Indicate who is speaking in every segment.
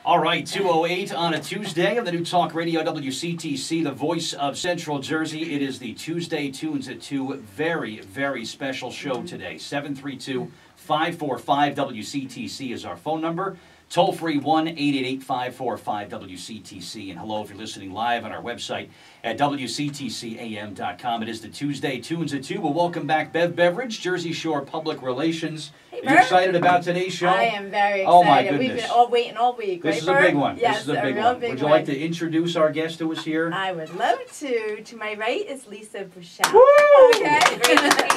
Speaker 1: All right, 2:08 on a Tuesday on the New Talk Radio WCTC, the voice of Central Jersey. It is the Tuesday Tunes at 2. Very, very special show today. 732-545-WCTC is our phone number. Toll-free 1-888-545-WCTC. And hello if you're listening live on our website at WCTCAM.com. It is the Tuesday Tunes at 2. We'll welcome back Bev Beveridge, Jersey Shore Public Relations.
Speaker 2: Hey,
Speaker 1: Are you excited about today's show?
Speaker 2: I am very excited.
Speaker 1: Oh, my goodness.
Speaker 2: We've been all waiting all week,
Speaker 1: This is
Speaker 2: right,
Speaker 1: a big
Speaker 2: Bert?
Speaker 1: one.
Speaker 2: Yes,
Speaker 1: this is a big
Speaker 2: real
Speaker 1: one.
Speaker 2: big
Speaker 1: Would you
Speaker 2: one.
Speaker 1: like to introduce our guest who is here?
Speaker 2: I would love to. To my right is Lisa Bouchelle.
Speaker 1: Woo!
Speaker 2: Okay.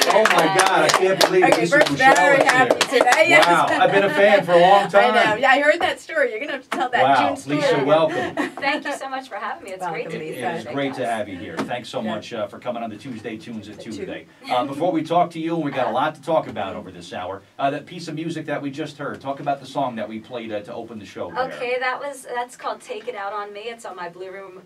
Speaker 1: Oh my God, I can't believe
Speaker 2: Okay,
Speaker 1: Lisa
Speaker 2: Bert's
Speaker 1: Bouchelle
Speaker 2: very
Speaker 1: is
Speaker 2: happy
Speaker 1: here.
Speaker 2: today. Yes.
Speaker 1: Wow, I've been a fan for a long time.
Speaker 2: I know. Yeah, I heard that story. You're going to have to tell that
Speaker 1: Wow,
Speaker 2: June story.
Speaker 1: Lisa, welcome.
Speaker 3: Thank you so much for having me. It's great to be
Speaker 1: It
Speaker 3: here.
Speaker 1: is great to have you here. Thanks so much for coming on the Tuesday Tunes at 2
Speaker 2: 2.
Speaker 1: today. Before we talk to you, and we got a lot to talk about over this hour, that piece of music that we just heard, talk about the song that we played to open the show there.
Speaker 3: Okay, that's called Take It Out on Me. It's on my Blue Room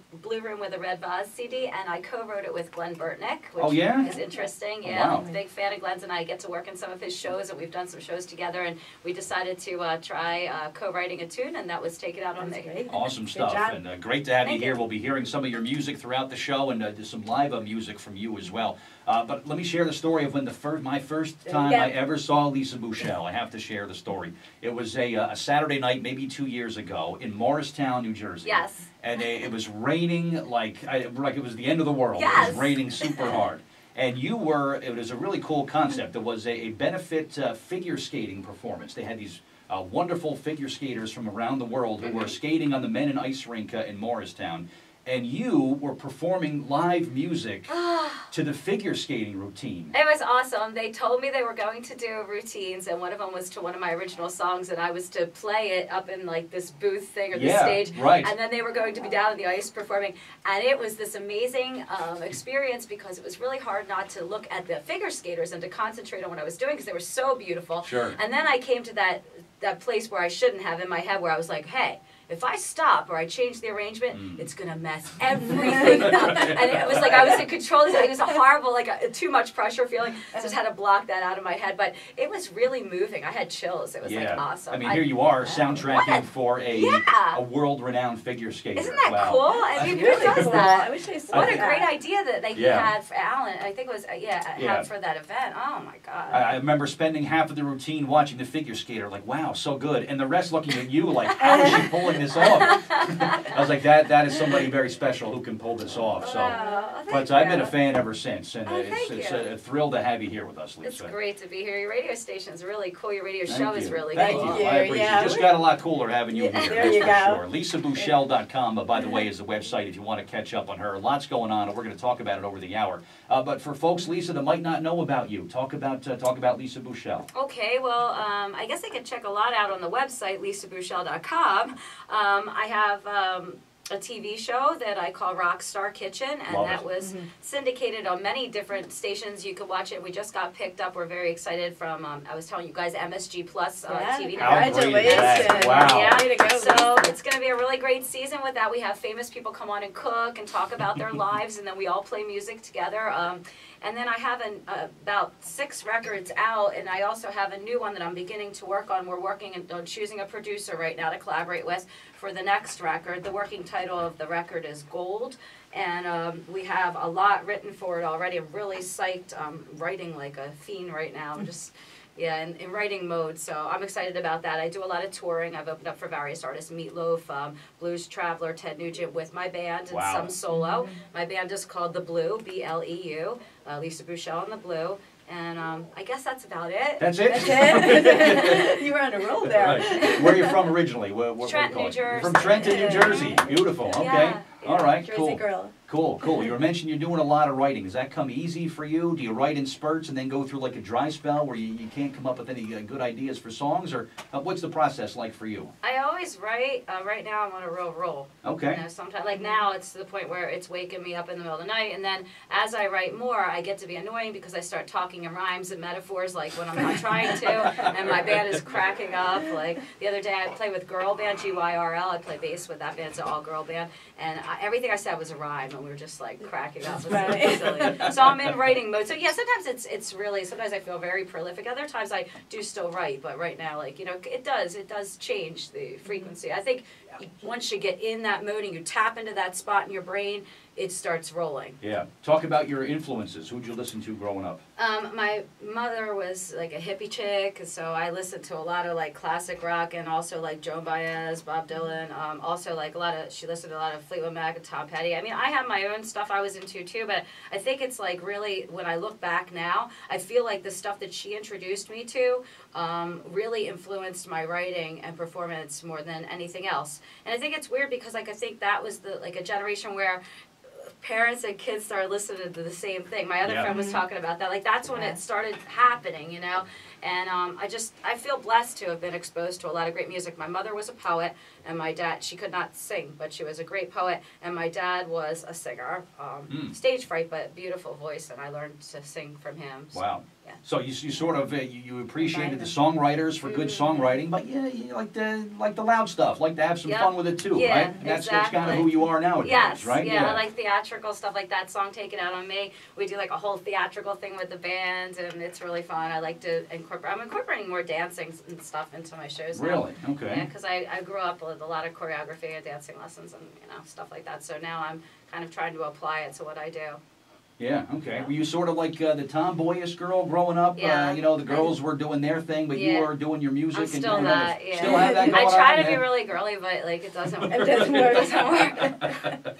Speaker 3: with a Red Vase CD, and I co-wrote it with Glenn Burtnick, which is interesting. Yeah,
Speaker 1: wow.
Speaker 3: I'm a big fan of Glenn's, and I get to work in some of his shows, and we've done some shows together, and we decided to try co-writing a tune, and that was Take It Out on Me.
Speaker 2: Great.
Speaker 1: Awesome stuff, and great to have you here. We'll be hearing some of your music throughout the show, and some live music from you as well. But let me share the story of when my first time I ever saw Lisa Bouchelle. I have to share the story. It was a Saturday night, maybe 2 years ago, in Morristown, New Jersey.
Speaker 3: Yes.
Speaker 1: And it was raining like it was the end of the world.
Speaker 3: Yes.
Speaker 1: It was raining super hard. And it was a really cool concept. It was a benefit figure skating performance. They had these wonderful figure skaters from around the world who were skating on the men and ice rink in Morristown. And you were performing live music to the figure skating routine.
Speaker 3: It was awesome. They told me they were going to do routines, and one of them was to one of my original songs, and I was to play it up in like this booth thing or this stage.
Speaker 1: Right.
Speaker 3: And then they were going to be down on the ice performing. And it was this amazing experience because it was really hard not to look at the figure skaters and to concentrate on what I was doing because they were so beautiful.
Speaker 1: Sure.
Speaker 3: And then I came to that place where I shouldn't have in my head where I was like, hey, if I stop or I change the arrangement, it's going to mess everything up. And it was like I was in control. It was a horrible, too much pressure feeling. So I just had to block that out of my head. But it was really moving. I had chills. It was awesome.
Speaker 1: I mean, here you are soundtracking for a world-renowned figure skater.
Speaker 3: Isn't that cool? I mean, who does that?
Speaker 2: I wish I saw
Speaker 3: What a
Speaker 2: that.
Speaker 3: great idea that he had for Alan. I think it was, had for that event. Oh, my God.
Speaker 1: I remember spending half of the routine watching the figure skater, like, wow, so good. And the rest looking at you like, how is she pulling this off? I was like, that is somebody very special who can pull this off. So, but I've been a fan ever since, and it's a thrill to have you here with us, Lisa.
Speaker 3: It's great to be here. Your radio station's really cool. Your radio show is really
Speaker 1: Thank
Speaker 3: cool.
Speaker 1: you. I appreciate it. Just got a lot cooler having you here.
Speaker 2: There you go.
Speaker 1: Sure. LisaBouchelle.com, by the way, is the website if you want to catch up on her. Lots going on, and we're going to talk about it over the hour. But for folks, Lisa, that might not know about you, talk about Lisa Bouchelle.
Speaker 3: Okay, well, I guess they can check a lot out on the website, LisaBouchelle.com. I have a TV show that I call Rockstar Kitchen, and that was syndicated on many different stations. You could watch it. We just got picked up. We're very excited from, I was telling you guys, MSG Plus TV network.
Speaker 2: Congratulations.
Speaker 1: Wow.
Speaker 3: Yeah.
Speaker 2: Way to go,
Speaker 3: So it's going to be a really great season with that. We have famous people come on and cook and talk about their lives, and then we all play music together. And then I have about 6 records out, and I also have a new one that I'm beginning to work on. We're working on choosing a producer right now to collaborate with for the next record. The working title of the record is Gold, and we have a lot written for it already. I'm really psyched. I'm writing like a fiend right now. I'm just... Yeah, in writing mode, so I'm excited about that. I do a lot of touring. I've opened up for various artists, Meatloaf, Blues Traveler, Ted Nugent with my band, and some solo. My band is called The Blue, B-L-E-U, Lisa Bouchelle and The Blue. And I guess that's about it.
Speaker 1: That's it?
Speaker 2: You were on a roll there.
Speaker 1: Right. Where are you from originally?
Speaker 3: Trenton, New Jersey.
Speaker 1: From Trenton, New Jersey. Beautiful. Okay.
Speaker 3: Yeah.
Speaker 1: All right.
Speaker 2: Jersey
Speaker 1: Cool.
Speaker 2: girl.
Speaker 1: Cool. You were mentioning you're doing a lot of writing. Does that come easy for you? Do you write in spurts and then go through like a dry spell where you can't come up with any good ideas for songs? Or what's the process like for you?
Speaker 3: I always write. Right now I'm on a real roll.
Speaker 1: Okay.
Speaker 3: You know, sometimes, like now, it's to the point where it's waking me up in the middle of the night. And then as I write more, I get to be annoying because I start talking in rhymes and metaphors like when I'm not trying to. And my band is cracking up. Like the other day I played with Girl Band, G-Y-R-L. I play bass with that band. It's an all-girl band. And everything I said was a rhyme. and we were just like cracking up.
Speaker 2: Right.
Speaker 3: It was silly. So I'm in writing mode. So yeah, sometimes it's really, sometimes I feel very prolific. Other times I do still write, but right now, like, you know, it does change the frequency. I think once you get in that mode and you tap into that spot in your brain, it starts rolling.
Speaker 1: Yeah. Talk about your influences. Who'd you listen to growing up?
Speaker 3: My mother was like a hippie chick, so I listened to a lot of like classic rock and also like Joan Baez, Bob Dylan. Also like she listened to a lot of Fleetwood Mac and Tom Petty. I mean, I have my own stuff I was into too, but I think it's like really, when I look back now, I feel like the stuff that she introduced me to really influenced my writing and performance more than anything else. And I think it's weird because like I think that was like a generation where parents and kids started listening to the same thing. My other friend was talking about that. Like, that's when it started happening, you know? And I feel blessed to have been exposed to a lot of great music. My mother was a poet, and my dad, she could not sing, but she was a great poet. And my dad was a singer. Stage fright, but beautiful voice, and I learned to sing from him. So,
Speaker 1: wow.
Speaker 3: Yeah.
Speaker 1: So you sort of you appreciated the songwriters for good songwriting, but yeah, you like the loud stuff, like to have some fun with it too,
Speaker 3: yeah,
Speaker 1: right? And that's kind of who you are nowadays,
Speaker 3: yes,
Speaker 1: right?
Speaker 3: Yeah, I like theatrical stuff, like that song "Take It Out on Me." We do like a whole theatrical thing with the band, and it's really fun. I like to incorporate. I'm incorporating more dancing and stuff into my shows now.
Speaker 1: Really? Okay.
Speaker 3: Yeah, because I grew up with a lot of choreography and dancing lessons and stuff like that. So now I'm kind of trying to apply it to what I do.
Speaker 1: Yeah, okay. Were you sort of like the tomboyish girl growing up?
Speaker 3: Yeah.
Speaker 1: The girls were doing their thing, but you were doing your music.
Speaker 3: I'm still
Speaker 1: and
Speaker 3: that, yeah.
Speaker 1: Still have that going
Speaker 3: I try
Speaker 1: on,
Speaker 3: to be really girly, but like it doesn't work.
Speaker 2: It doesn't work.
Speaker 3: It doesn't work.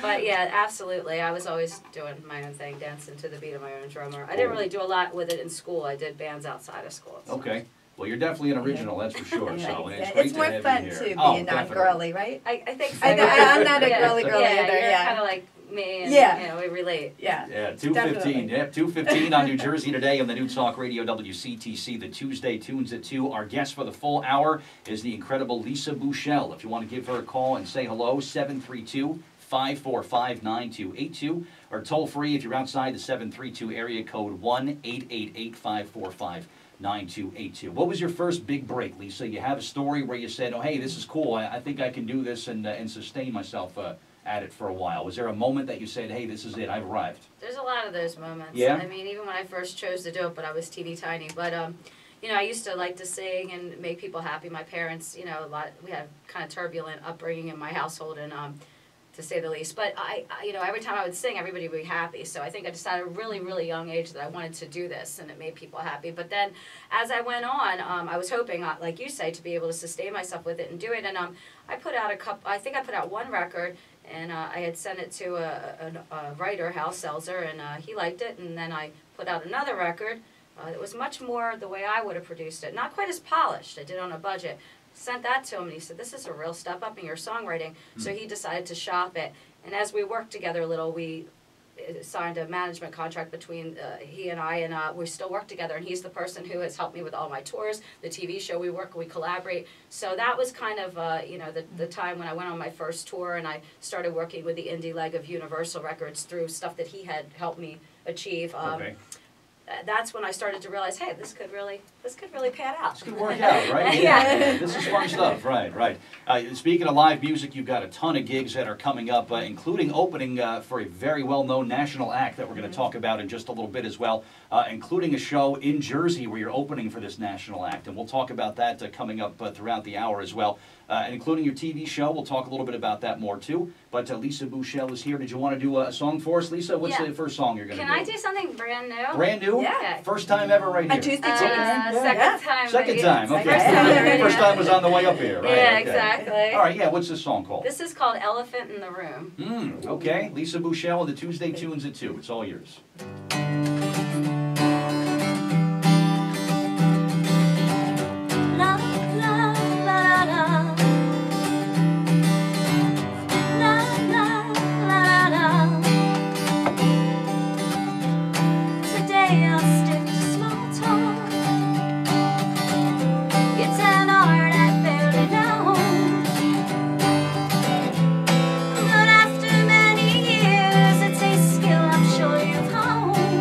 Speaker 3: But yeah, absolutely. I was always doing my own thing, dancing to the beat of my own drummer. I didn't really do a lot with it in school. I did bands outside of school. So.
Speaker 1: Okay. Well, you're definitely an original, that's for sure.
Speaker 2: Yeah.
Speaker 1: So it's great
Speaker 2: It's
Speaker 1: to
Speaker 2: more
Speaker 1: have
Speaker 2: fun
Speaker 1: you here.
Speaker 2: too,
Speaker 1: Oh,
Speaker 2: being not
Speaker 1: definitely.
Speaker 2: girly, right?
Speaker 3: I think so.
Speaker 2: I'm not a
Speaker 3: Yeah.
Speaker 2: girly either.
Speaker 3: You're
Speaker 2: Yeah.
Speaker 3: kind of like me, and we relate.
Speaker 2: Yeah.
Speaker 1: Yeah, 2:15. Yeah, 2:15 on New Jersey Today on the New Talk Radio WCTC. The Tuesday Tunes at 2. Our guest for the full hour is the incredible Lisa Bouchelle. If you want to give her a call and say hello, 732-545-9282, or toll free if you're outside the 732 area code 1-888-545-9282. What was your first big break, Lisa? You have a story where you said, oh, hey, this is cool. I think I can do this and sustain myself at it for a while. Was there a moment that you said, hey, this is it, I've arrived?
Speaker 3: There's a lot of those moments.
Speaker 1: Yeah?
Speaker 3: I mean, even when I first chose to do it, but I was teeny tiny. But, I used to like to sing and make people happy. My parents, we had kind of turbulent upbringing in my household, and to say the least. But I every time I would sing, everybody would be happy. So I think I decided at a really, really young age that I wanted to do this, and it made people happy. But then, as I went on, I was hoping, like you say, to be able to sustain myself with it and do it. And I put out I think I put out one record, and I had sent it to a writer, Hal Seltzer, and he liked it. And then I put out another record. It was much more the way I would have produced it. Not quite as polished. I did it on a budget. Sent that to him, and he said, this is a real step up in your songwriting. So he decided to shop it. And as we worked together a little, we signed a management contract between he and I, and we still work together. And he's the person who has helped me with all my tours, the TV show we collaborate. So that was kind of, the time when I went on my first tour, and I started working with the indie leg of Universal Records through stuff that he had helped me achieve.
Speaker 1: Okay.
Speaker 3: That's when I started to realize, hey, this could really pan out.
Speaker 1: This could work out, right?
Speaker 3: Yeah.
Speaker 1: This is fun stuff, right. Speaking of live music, you've got a ton of gigs that are coming up, including opening for a very well-known national act that we're going to talk about in just a little bit as well, including a show in Jersey where you're opening for this national act. And we'll talk about that coming up throughout the hour as well. And including your TV show. We'll talk a little bit about that more, too. But Lisa Bouchelle is here. Did you want to do a song for us, Lisa? What's the first song you're going to do?
Speaker 3: Can I do something brand new?
Speaker 1: Brand new?
Speaker 3: Yeah.
Speaker 1: First time ever right here.
Speaker 2: A Tuesday Tunes.
Speaker 3: Second time.
Speaker 1: Second time, okay.
Speaker 3: First time already.
Speaker 1: First time was on the way up here, right?
Speaker 3: Yeah,
Speaker 1: okay.
Speaker 3: exactly.
Speaker 1: All right, what's this song called?
Speaker 3: This is called Elephant in the Room.
Speaker 1: Okay. Lisa Bouchelle and the Tuesday Tunes at 2. It's all yours.
Speaker 4: But after many years, it's a skill I'm sure you've honed.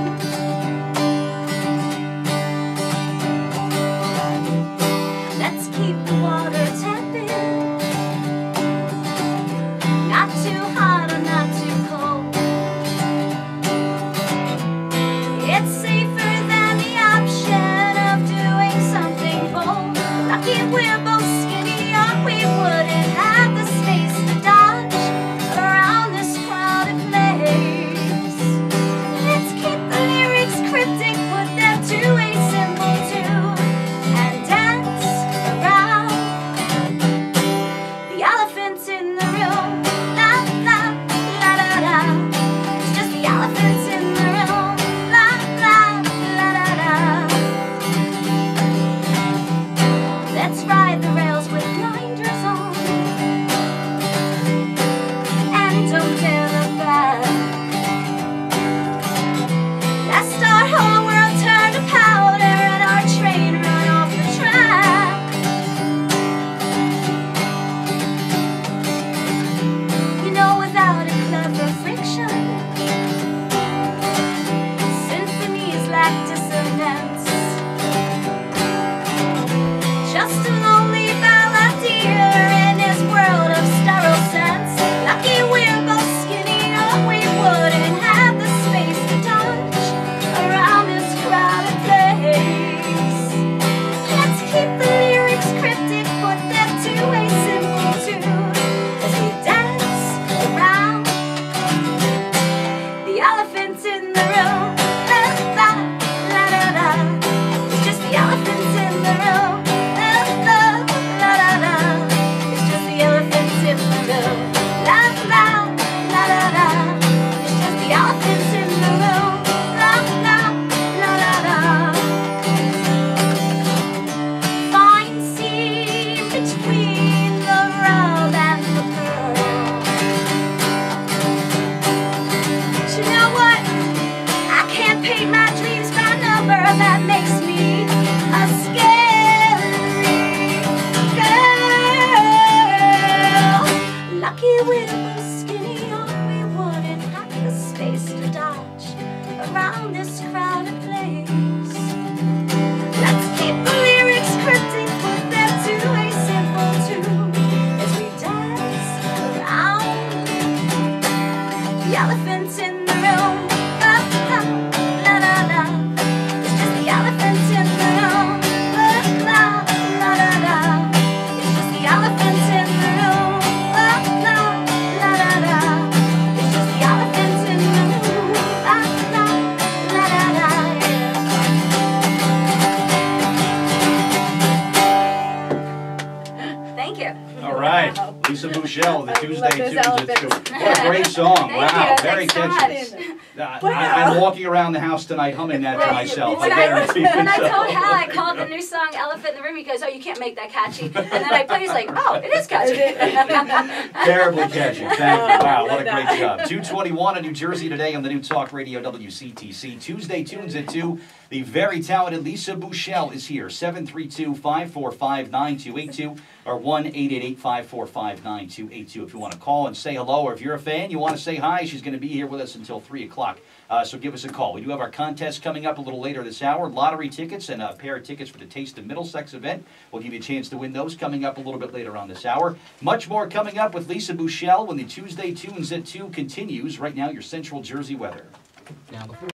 Speaker 1: All right,
Speaker 2: Wow.
Speaker 1: Lisa Bouchelle, the
Speaker 2: I
Speaker 1: Tuesday
Speaker 2: love those
Speaker 1: Tunes at
Speaker 2: elephants.
Speaker 1: 2. What a great song.
Speaker 3: Thank
Speaker 1: Wow,
Speaker 3: you.
Speaker 1: very
Speaker 3: Thanks so
Speaker 1: catchy.
Speaker 3: much.
Speaker 1: I'm walking around the house tonight humming that to myself. I
Speaker 3: When
Speaker 1: guarantee you.
Speaker 3: when I told Hal I called the new song Elephant in the Room, he goes, oh, you can't make that catchy. And then I played, he's like, oh, it is catchy.
Speaker 1: Terribly catchy. Thank you. Wow, what a
Speaker 2: Love
Speaker 1: great
Speaker 2: that.
Speaker 1: job. 2:21 in New Jersey today on the new Talk Radio WCTC. Tuesday Tunes at 2. The very talented Lisa Bouchelle is here. 732-545-9282 or 1-888-545-9282 if you want to call and say hello, or if you're a fan, you want to say hi. She's going to be here with us until 3 o'clock. So give us a call. We do have our contest coming up a little later this hour. Lottery tickets and a pair of tickets for the Taste of Middlesex event. We'll give you a chance to win those coming up a little bit later on this hour. Much more coming up with Lisa Bouchelle when the Tuesday Tunes at 2 continues. Right now, your Central Jersey weather.
Speaker 4: Now, before